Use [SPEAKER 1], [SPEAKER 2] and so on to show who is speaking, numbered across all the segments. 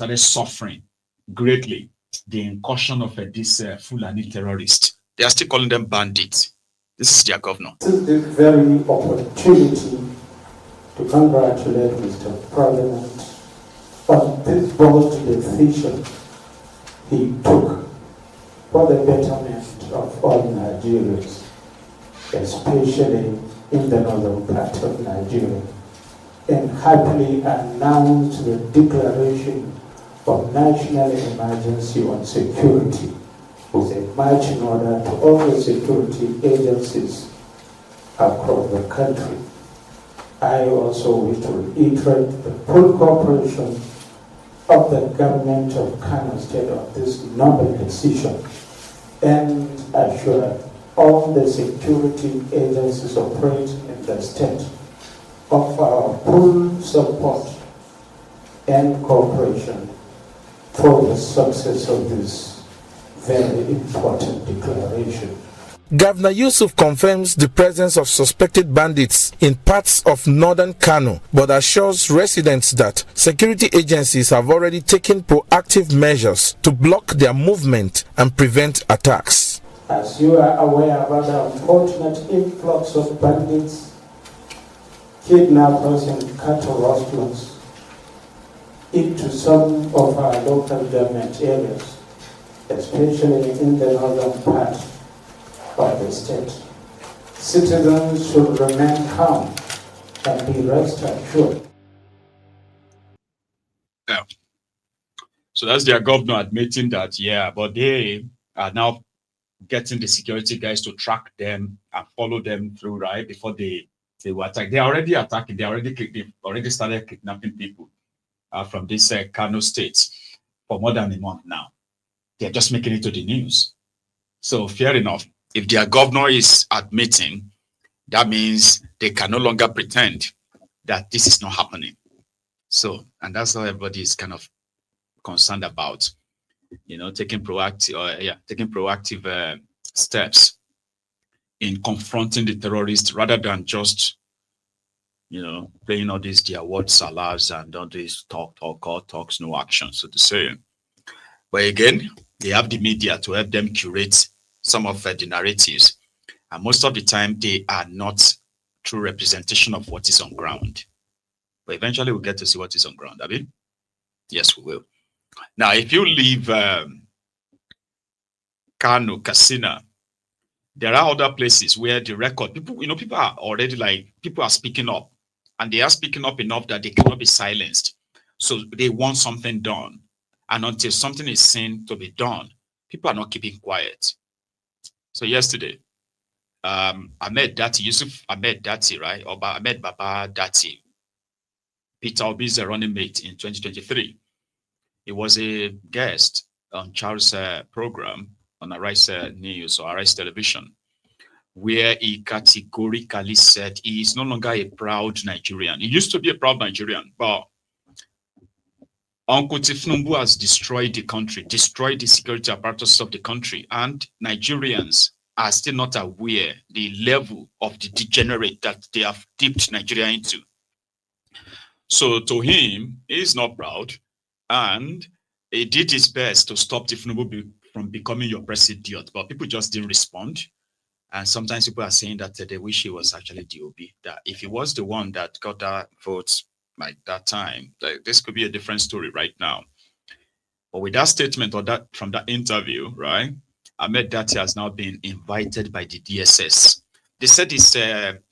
[SPEAKER 1] started suffering greatly the incursion of this Fulani terrorist. They are still calling them bandits. This is their governor.
[SPEAKER 2] This is the very opportunity to congratulate Mr. President on this bold decision he took for the betterment of all Nigerians, especially in the northern part of Nigeria, and happily announced the declaration of national emergency on security with a marching order to all the security agencies across the country. I also wish to reiterate the full cooperation of the government of Kano State on this noble decision and assure all the security agencies operating in the state of our full support and cooperation for the success of this very important declaration.
[SPEAKER 3] Governor Yusuf confirms the presence of suspected bandits in parts of northern Kano, but assures residents that security agencies have already taken proactive measures to block their movement and prevent attacks.
[SPEAKER 2] As you are aware about the unfortunate influx of bandits, kidnappers and cattle rustlers into some of our local government areas, especially in the northern part of the state. Citizens should remain calm and be rest assured.
[SPEAKER 1] Yeah. So that's their governor admitting that, yeah, but they are now getting the security guys to track them and follow them through, right? Before they were attacked. They're already attacking. They've already started kidnapping people from this Kano state for more than a month now. They're just making it to the news. So fair enough. If their governor is admitting, that means they can no longer pretend that this is not happening. So, and that's how everybody is kind of concerned about, taking proactive steps in confronting the terrorists rather than just, playing all these their word salads and all these talks, no action, so to say. But again, they have the media to help them curate some of the narratives, and most of the time they are not true representation of what is on ground. But eventually we'll get to see what is on ground, Abi? Yes, we will. Now, if you leave Kano, Katsina, there are other places where the record, people are already people are speaking up, and they are speaking up enough that they cannot be silenced. So they want something done. And until something is seen to be done, people are not keeping quiet. So yesterday, Yusuf Ahmed Datti, right? Or Ahmed Baba Datti, Peter Obi's running mate in 2023. He was a guest on Charles' program on Arise News or Arise Television, where he categorically said he is no longer a proud Nigerian. He used to be a proud Nigerian, but Uncle Tinubu has destroyed the country, destroyed the security apparatus of the country, and Nigerians are still not aware the level of the degenerate that they have dipped Nigeria into. So to him, he is not proud, and he did his best to stop Tinubu from becoming your president, but people just didn't respond. And sometimes people are saying that they wish he was actually DOB, that if he was the one that got that votes like that time, this could be a different story right now. But with that statement or that from that interview, right, Ahmed Datti has now been invited by the DSS. They said this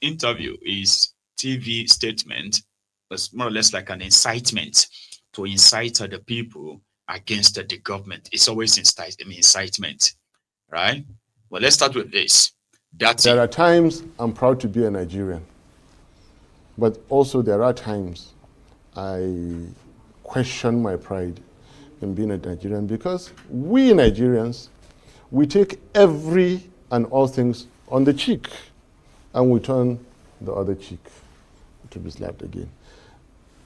[SPEAKER 1] interview, his TV statement, was more or less like an incitement to incite the people against the government. It's always incitement, right? Well, let's start with this.
[SPEAKER 4] There are times I'm proud to be a Nigerian, but also there are times I question my pride in being a Nigerian, because we Nigerians, we take every and all things on the cheek and we turn the other cheek to be slapped again.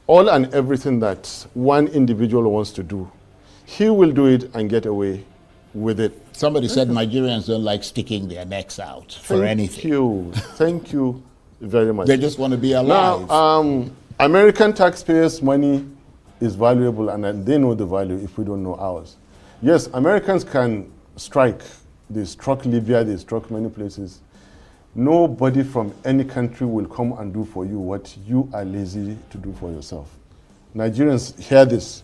[SPEAKER 4] All and everything that one individual wants to do, he will do it and get away with it.
[SPEAKER 5] Somebody said Nigerians don't like sticking their necks out for anything.
[SPEAKER 4] Thank you very much.
[SPEAKER 5] They just want to be alive.
[SPEAKER 4] Now, American taxpayers' money is valuable, and they know the value if we don't know ours. Yes, Americans can strike. They struck Libya, they struck many places. Nobody from any country will come and do for you what you are lazy to do for yourself. Nigerians, hear this.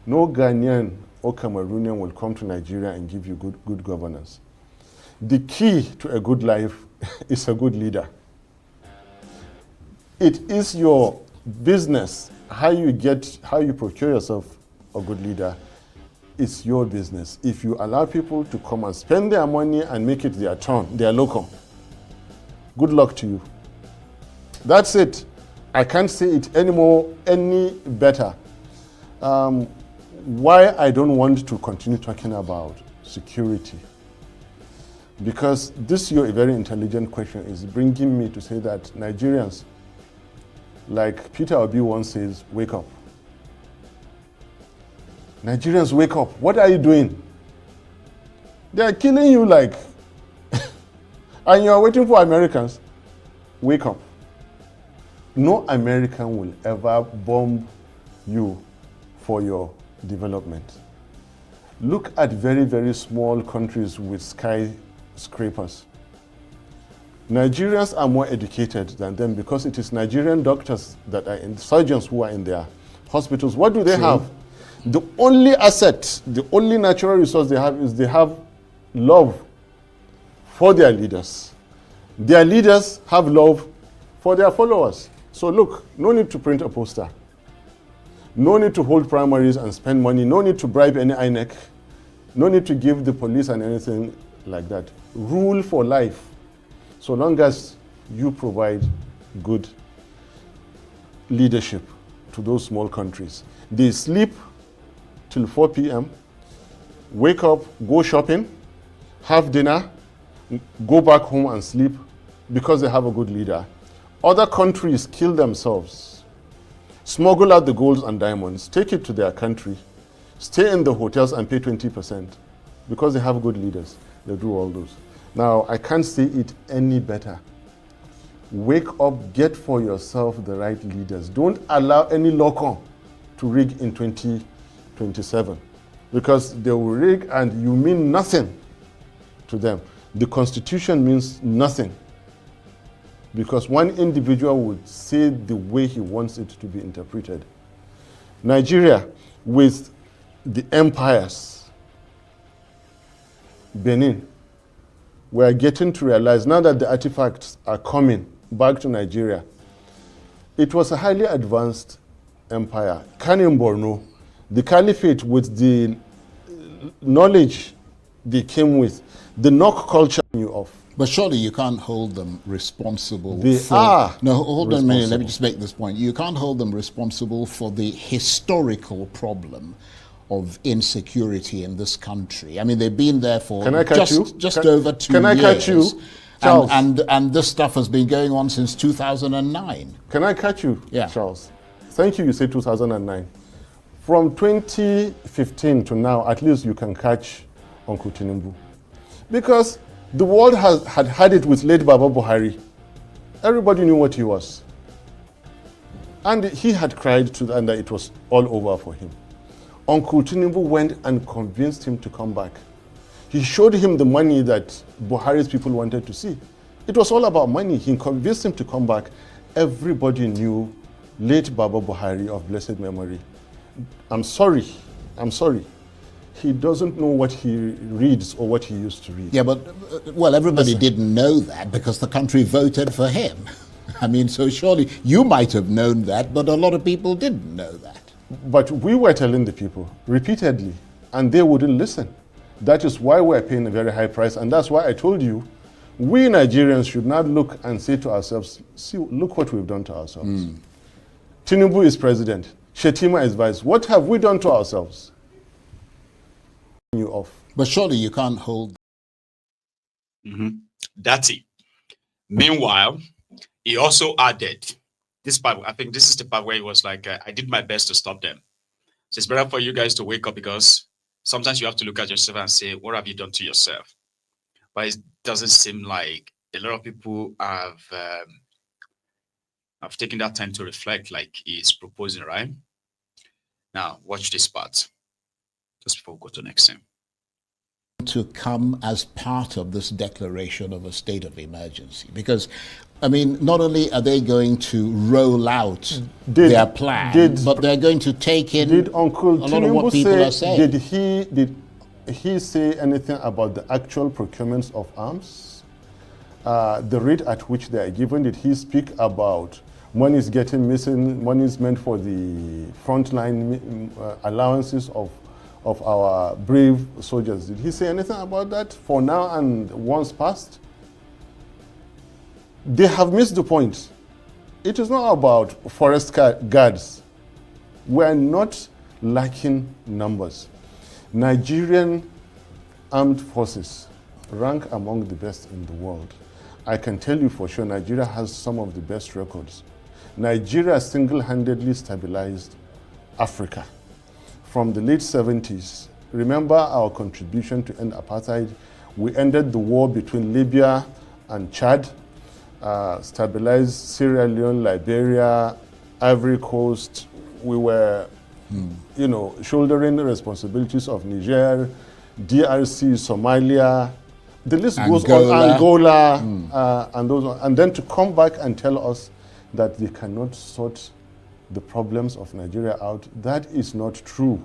[SPEAKER 4] No Ghanaian or Cameroonian will come to Nigeria and give you good governance. The key to a good life is a good leader. It is your business. How you procure yourself a good leader, it's your business. If you allow people to come and spend their money and make it their turn, their locum, good luck to you. That's it. I can't say it any better. Why I don't want to continue talking about security, because this your very intelligent question is bringing me to say that Nigerians, like Peter Obi once says, wake up. Nigerians, wake up. What are you doing? They are killing you like, and you are waiting for Americans. Wake up. No American will ever bomb you for your development. Look at very, very small countries with skyscrapers. Nigerians are more educated than them because it is Nigerian doctors that are surgeons who are in their hospitals. What do they have? The only asset, the only natural resource they have is they have love for their leaders. Their leaders have love for their followers. So look, no need to print a poster. No need to hold primaries and spend money. No need to bribe any INEC. No need to give the police and anything like that. Rule for life. So long as you provide good leadership to those small countries. They sleep till 4 p.m., wake up, go shopping, have dinner, go back home and sleep because they have a good leader. Other countries kill themselves, smuggle out the gold and diamonds, take it to their country, stay in the hotels and pay 20% because they have good leaders. They do all those. Now, I can't say it any better. Wake up, get for yourself the right leaders. Don't allow any loco to rig in 2027 because they will rig and you mean nothing to them. The Constitution means nothing because one individual would say the way he wants it to be interpreted. Nigeria, with the empires, Benin, we are getting to realize now that the artifacts are coming back to Nigeria. It was a highly advanced empire. Kano in Borno, the caliphate with the knowledge they came with, the knock culture knew of.
[SPEAKER 5] But surely you can't hold them responsible.
[SPEAKER 4] They
[SPEAKER 5] for,
[SPEAKER 4] are
[SPEAKER 5] No, hold on a minute. Let me
[SPEAKER 4] responsible.
[SPEAKER 5] just make this point. You can't hold them responsible for the historical problem of insecurity in this country. I mean, they've been there for
[SPEAKER 4] Can I catch you?
[SPEAKER 5] just
[SPEAKER 4] Can-
[SPEAKER 5] over 2
[SPEAKER 4] can I
[SPEAKER 5] years.
[SPEAKER 4] catch you, Charles?
[SPEAKER 5] And this stuff has been going on since 2009.
[SPEAKER 4] Can I catch you,
[SPEAKER 5] Yeah.
[SPEAKER 4] Charles? Thank you, you say 2009. From 2015 to now, at least you can catch Uncle Tinubu. Because the world had it with late Baba Buhari. Everybody knew what he was. And he had cried to and it was all over for him. Uncle Tinubu went and convinced him to come back. He showed him the money that Buhari's people wanted to see. It was all about money. He convinced him to come back. Everybody knew late Baba Buhari of blessed memory. I'm sorry. He doesn't know what he reads or what he used to read.
[SPEAKER 5] Yeah, but, well, everybody didn't know that because the country voted for him. I mean, so surely you might have known that, but a lot of people didn't know that.
[SPEAKER 4] But we were telling the people repeatedly, and they wouldn't listen. That is why we're paying a very high price, and that's why I told you, we Nigerians should not look and say to ourselves, see, look what we've done to ourselves. Tinubu is president, Shetima is vice. What have we done to ourselves? You off.
[SPEAKER 5] But surely you can't hold...
[SPEAKER 1] Datti. Meanwhile, he also added this part. I think this is the part where he was like, I did my best to stop them. So it's better for you guys to wake up because sometimes you have to look at yourself and say, what have you done to yourself? But it doesn't seem like a lot of people have taken that time to reflect like he's proposing, right? Now, watch this part. Just before we go to the next thing.
[SPEAKER 5] To come as part of this declaration of a state of emergency? Because, I mean, not only are they going to roll out their plan, but they're going to take in
[SPEAKER 4] did Uncle
[SPEAKER 5] a lot of what people are saying.
[SPEAKER 4] Did he say anything about the actual procurements of arms? The rate at which they are given? Did he speak about money is getting missing, money is meant for the frontline allowances of our brave soldiers? Did he say anything about that for now and once past? They have missed the point. It is not about forest guards. We are not lacking numbers. Nigerian armed forces rank among the best in the world. I can tell you for sure Nigeria has some of the best records. Nigeria single-handedly stabilized Africa. From the late 70s, remember our contribution to end apartheid. We ended the war between Libya and Chad, stabilized Sierra Leone, Liberia, Ivory Coast. We were, shouldering the responsibilities of Niger, DRC, Somalia. The list goes on, Angola, and those. And then to come back and tell us that they cannot sort the problems of Nigeria out, that is not true.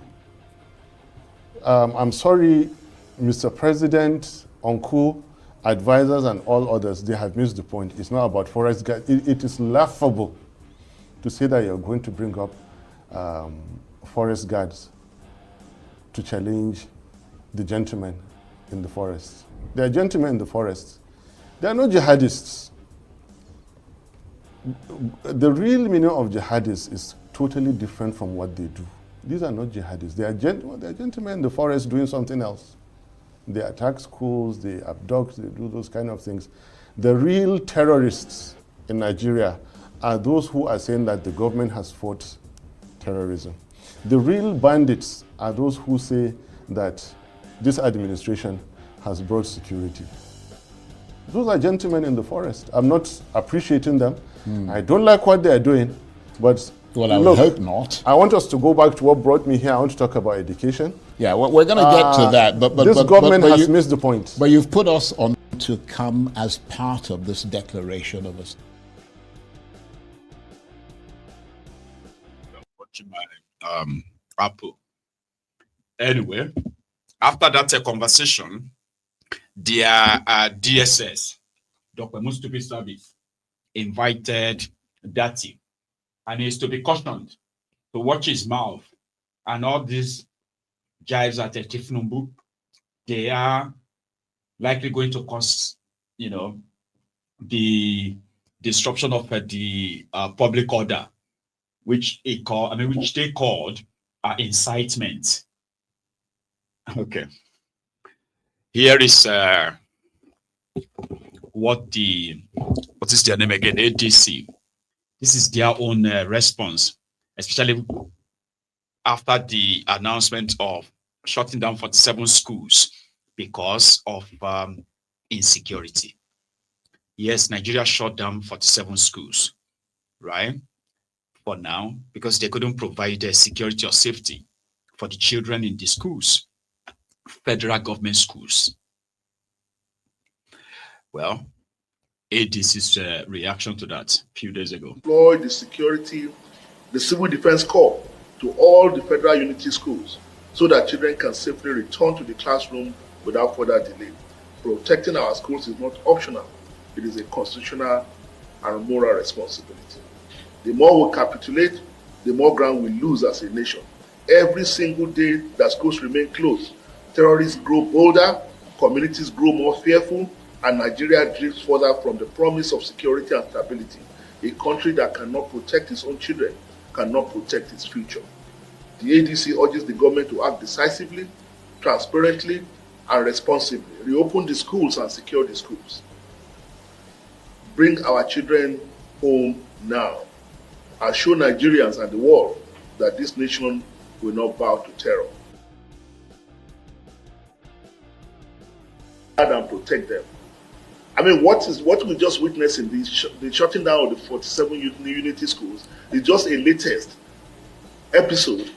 [SPEAKER 4] I'm sorry, Mr. President, Uncle, advisors, and all others, they have missed the point. It's not about forest guards. It is laughable to say that you're going to bring up forest guards to challenge the gentlemen in the forest. They are gentlemen in the forest. They are not jihadists. The real meaning of jihadists is totally different from what they do. These are not jihadists. They are gentlemen in the forest doing something else. They attack schools, they abduct, they do those kind of things. The real terrorists in Nigeria are those who are saying that the government has fought terrorism. The real bandits are those who say that this administration has brought security. Those are gentlemen in the forest. I'm not appreciating them. I don't like what they are doing, but
[SPEAKER 5] well, I would hope not.
[SPEAKER 4] I want us to go back to what brought me here. I want to talk about education.
[SPEAKER 5] Yeah, well, we're going to get to that. But
[SPEAKER 4] this government has missed the point.
[SPEAKER 5] But you've put us on to come as part of this declaration of a...
[SPEAKER 1] Watching my Apple. Anyway, after that conversation, their DSS, Dr. Mustupi Service, invited Datti, and he is to be cautioned to watch his mouth. And all these jives at Tinubu, they are likely going to cause, the disruption of the public order, which they called incitement. Okay. Here is what is their name again? ADC. This is their own response, especially after the announcement of shutting down 47 schools because of insecurity. Yes, Nigeria shut down 47 schools, right? For now, because they couldn't provide security or safety for the children in the schools, federal government schools. Well, ADC's reaction to that a few days ago.
[SPEAKER 6] Deploy the security, the Civil Defense Corps to all the federal unity schools so that children can safely return to the classroom without further delay. Protecting our schools is not optional. It is a constitutional and moral responsibility. The more we capitulate, the more ground we lose as a nation. Every single day that schools remain closed, terrorists grow bolder, communities grow more fearful, and Nigeria drifts further from the promise of security and stability. A country that cannot protect its own children cannot protect its future. The ADC urges the government to act decisively, transparently, and responsibly. Reopen the schools and secure the schools. Bring our children home now and show Nigerians and the world that this nation will not bow to terror. And protect them. I mean, what we just witnessed in the shutting down of the 47 unity schools is just a latest episode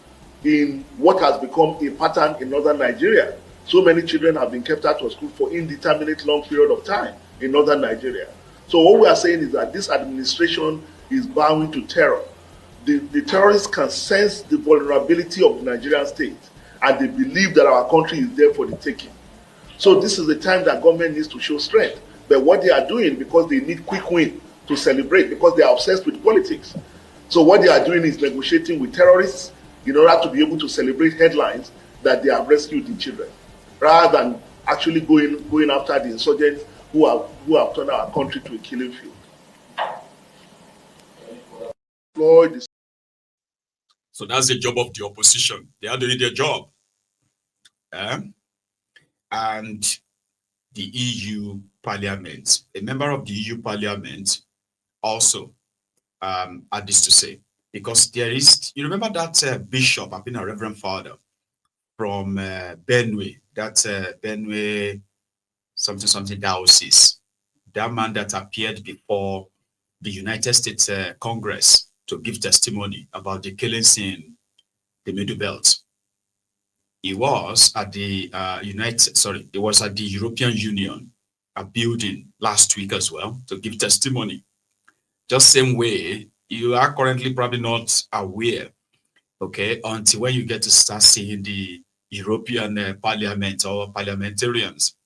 [SPEAKER 6] in what has become a pattern in northern Nigeria. So many children have been kept out of school for indeterminate long period of time in northern Nigeria. So what we are saying is that this administration is bowing to terror. The terrorists can sense the vulnerability of the Nigerian state, and they believe that our country is there for the taking. So this is the time that government needs to show strength. But what they are doing, because they need quick win to celebrate, because they are obsessed with politics. So what they are doing is negotiating with terrorists in order to be able to celebrate headlines that they have rescued the children, rather than actually going after the insurgents who have turned our country to a killing field.
[SPEAKER 1] So that's the job of the opposition. They are doing their job. And the EU Parliament, a member of the EU Parliament also had this to say, because there is, you remember that bishop, I've been a reverend father from Benue, that Benue something diocese, that man that appeared before the United States Congress to give testimony about the killings in the Middle Belt. He was at the European Union, a building last week as well, to give testimony. Just same way, you are currently probably not aware, okay, until when you get to start seeing the European Parliament or parliamentarians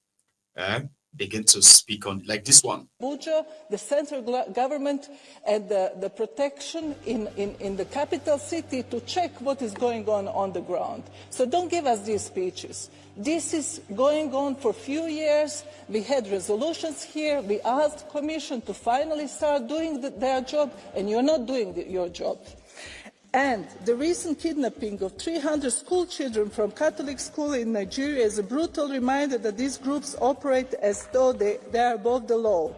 [SPEAKER 1] begin to speak on, like this one.
[SPEAKER 7] Abuja, the central government and the protection in the capital city to check what is going on the ground. So don't give us these speeches. This is going on for a few years. We had resolutions here. We asked Commission to finally start doing their job, and you're not doing your job. And the recent kidnapping of 300 school children from Catholic school in Nigeria is a brutal reminder that these groups operate as though they are above the law.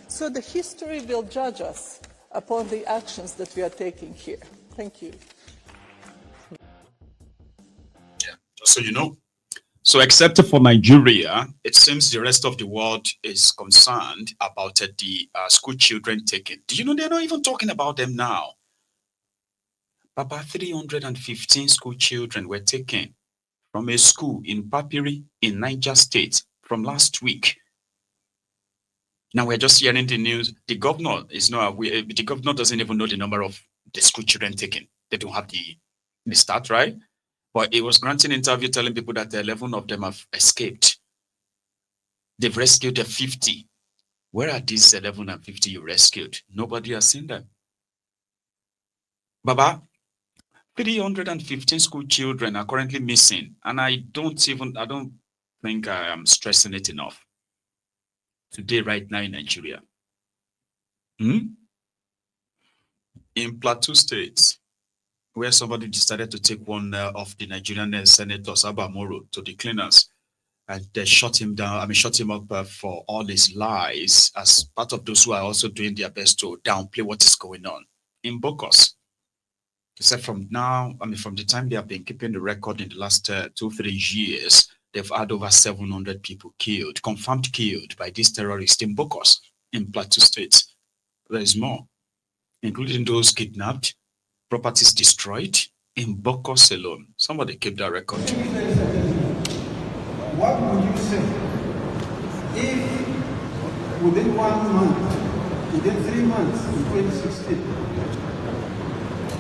[SPEAKER 7] So the history will judge us upon the actions that we are taking here. Thank you.
[SPEAKER 1] Yeah, just so you know. So except for Nigeria, it seems the rest of the world is concerned about the school children taken. Do you know they're not even talking about them now? About 315 school children were taken from a school in Papiri in Niger State from last week. Now we're just hearing the news. The governor is not aware. The governor doesn't even know the number of the school children taken. They don't have the stat, right? But he was granting interview telling people that 11 of them have escaped. They've rescued the 50. Where are these 11 and 50 you rescued? Nobody has seen them. Baba, 315 school children are currently missing, and I don't think I am stressing it enough today, right now in Nigeria. In Plateau State, where somebody decided to take one of the Nigerian senators, Abamoro, to the cleaners, and they shut him down. Shut him up for all his lies, as part of those who are also doing their best to downplay what is going on in Bokos. They said from the time they have been keeping the record in the last 2-3 years, they've had over 700 people killed, confirmed killed by these terrorists in Bokos, in Plateau State. There is more, including those kidnapped, properties destroyed in Bokos alone. Somebody keep that record.
[SPEAKER 2] What would you say if within 1 month, within 3 months in 2016,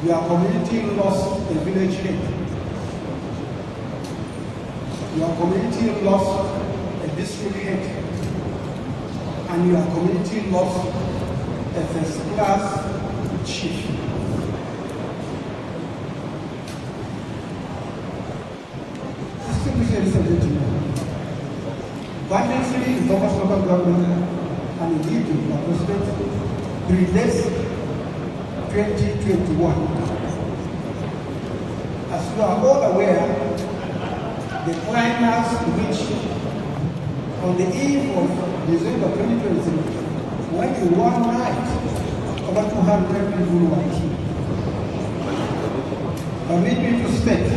[SPEAKER 2] your community lost a village head? Your community lost a district head, and your community lost a first-class chief. Distinguished ladies and gentlemen, banditry in Bokos local government and indeed in the president predates 2021. As you are all aware, the climax which on the eve of December 2023, when in one night over 200 people were killed. Permit me to state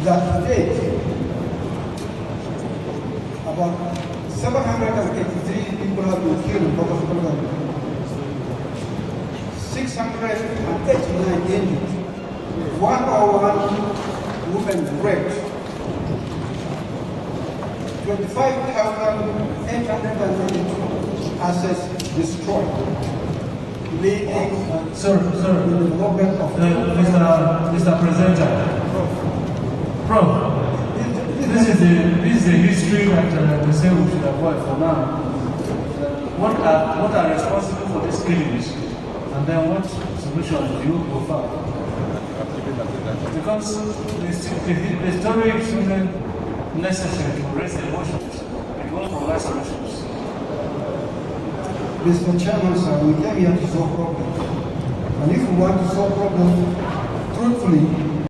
[SPEAKER 2] that to date, about 783 people have been killed in Bokos local government. 689 injured, 101 women raped, 25,832 assets destroyed, leading
[SPEAKER 8] Sir,
[SPEAKER 2] the development of
[SPEAKER 8] Mr. Presenter. Prof, this is the history that we say we should avoid for now. What are responsible for these killings, and then what solutions do you offer? Because the story is even necessary to raise emotions. It won't provide solutions.
[SPEAKER 2] Mr. Chairman, sir, we came here to solve problems. And if we want to solve problems truthfully,